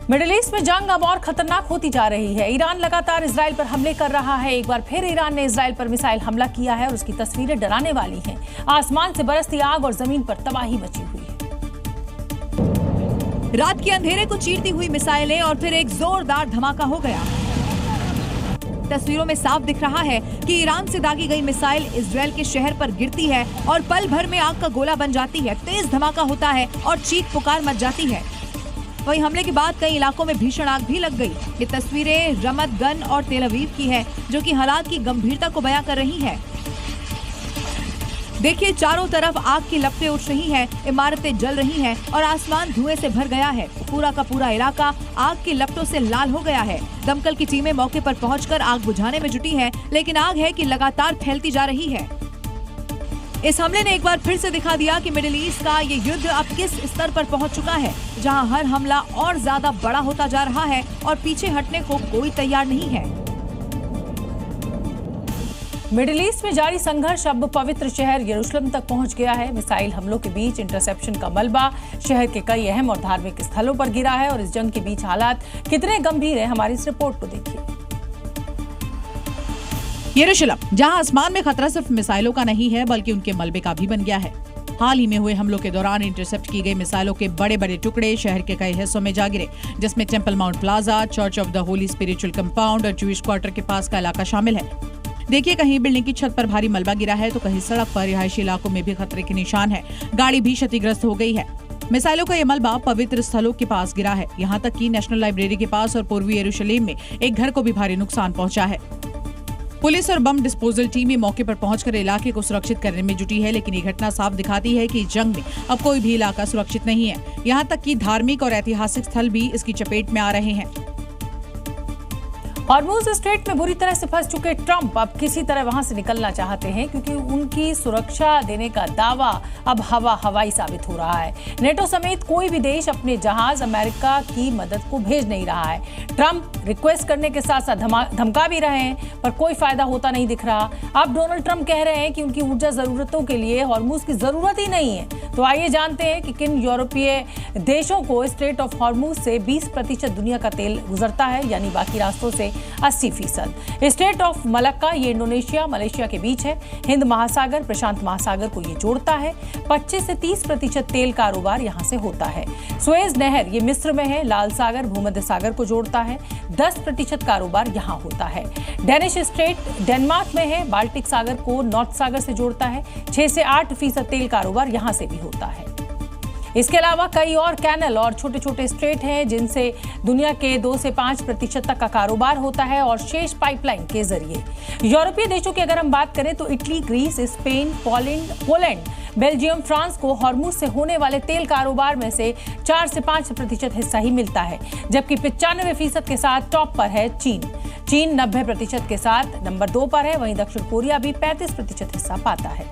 Middle east में जंग अब और खतरनाक होती जा रही है। ईरान लगातार इजराइल पर हमले कर रहा है। एक बार फिर ईरान ने इजराइल पर मिसाइल हमला किया है और उसकी तस्वीरें डराने वाली हैं। आसमान से बरसती आग और जमीन पर तबाही मची हुई है। रात के अंधेरे को चीरती हुई मिसाइलें और फिर एक जोरदार धमाका हो गया। तस्वीरों में साफ दिख रहा है कि ईरान से दागी गई मिसाइल इजराइल के शहर पर गिरती है और पल भर में आग का गोला बन जाती है। तेज धमाका होता है और चीख पुकार मच जाती है। वहीं हमले के बाद कई इलाकों में भीषण आग भी लग गई। ये तस्वीरें रमत गन और तेल अवीव की है, जो कि हालात की गंभीरता को बयां कर रही है। देखिए, चारों तरफ आग की लपटें उठ रही हैं, इमारतें जल रही हैं और आसमान धुएं से भर गया है। पूरा का पूरा इलाका आग की लपटों से लाल हो गया है। दमकल की टीमें मौके पर पहुंचकर आग बुझाने में जुटी है, लेकिन आग है कि लगातार फैलती जा रही है। इस हमले ने एक बार फिर से दिखा दिया कि मिडिल ईस्ट का ये युद्ध अब किस स्तर पर पहुंच चुका है, जहां हर हमला और ज्यादा बड़ा होता जा रहा है और पीछे हटने को कोई तैयार नहीं है। मिडिल ईस्ट में जारी संघर्ष अब पवित्र शहर यरूशलेम तक पहुंच गया है। मिसाइल हमलों के बीच इंटरसेप्शन का मलबा शहर के कई अहम और धार्मिक स्थलों पर गिरा है और इस जंग के बीच हालात कितने गंभीर है, हमारी इस रिपोर्ट को देखिए। यरूशलेम, जहां आसमान में खतरा सिर्फ मिसाइलों का नहीं है बल्कि उनके मलबे का भी बन गया है। हाल ही में हुए हमलों के दौरान इंटरसेप्ट की गई मिसाइलों के बड़े बड़े टुकड़े शहर के कई हिस्सों में जा गिरे, जिसमें temple mount plaza, church of the Holi spiritual compound और जूइश क्वार्टर के पास का इलाका शामिल है। देखिए, कहीं बिल्डिंग की छत पर भारी मलबा गिरा है तो कहीं सड़क पर रिहायशी इलाकों में भी खतरे के निशान है। गाड़ी भी क्षतिग्रस्त हो गई है। मिसाइलों का ये मलबा पवित्र स्थलों के पास गिरा है। यहाँ तक कि नेशनल लाइब्रेरी के पास और पूर्वी यरूशलेम में एक घर को भी भारी नुकसान पहुंचा है। पुलिस और बम डिस्पोजल टीमें मौके पर पहुंचकर इलाके को सुरक्षित करने में जुटी है, लेकिन ये घटना साफ दिखाती है कि जंग में अब कोई भी इलाका सुरक्षित नहीं है। यहाँ तक कि धार्मिक और ऐतिहासिक स्थल भी इसकी चपेट में आ रहे हैं। हॉर्मुज़ स्ट्रेट में बुरी तरह से फंस चुके ट्रंप अब किसी तरह वहां से निकलना चाहते हैं, क्योंकि उनकी सुरक्षा देने का दावा अब हवाई साबित हो रहा है। नेटो समेत कोई भी देश अपने जहाज अमेरिका की मदद को भेज नहीं रहा है। ट्रंप रिक्वेस्ट करने के साथ साथ धमका भी रहे हैं, पर कोई फायदा होता नहीं दिख रहा। अब डोनाल्ड ट्रंप कह रहे हैं कि उनकी ऊर्जा जरूरतों के लिए हॉर्मुज़ की जरूरत ही नहीं है। तो आइए जानते हैं कि किन यूरोपीय देशों को स्ट्रेट ऑफ हॉर्मुज़ से 20% दुनिया का तेल गुजरता है, यानी बाकी रास्तों से 80%। स्ट्रेट ऑफ मलक्का ये इंडोनेशिया, मलेशिया के बीच है। हिंद महासागर, प्रशांत महासागर को ये जोड़ता है। 25 से 30% तेल कारोबार यहाँ से होता है। सुएज नहर ये मिस्र में है। लाल सागर भूमध्य सागर को जोड़ता है। 10% कारोबार यहाँ होता है। डेनिश स्ट्रेट डेनमार्क में है। बाल्टिक सागर को नॉर्थ सागर से जोड़ता है। 6 से 8% तेल कारोबार यहाँ से भी होता है। इसके अलावा कई और कैनल और छोटे छोटे स्ट्रेट हैं, जिनसे दुनिया के 2 से 5% तक का कारोबार होता है और शेष पाइपलाइन के जरिए। यूरोपीय देशों की अगर हम बात करें तो Italy, Greece, Spain, Poland, Belgium, France को हॉर्मुज़ से होने वाले तेल कारोबार में से 4 से 5% हिस्सा ही मिलता है, जबकि 95% के साथ टॉप पर है चीन। चीन 90% के साथ नंबर 2 पर है। वहीं दक्षिण कोरिया भी 35% हिस्सा पाता है।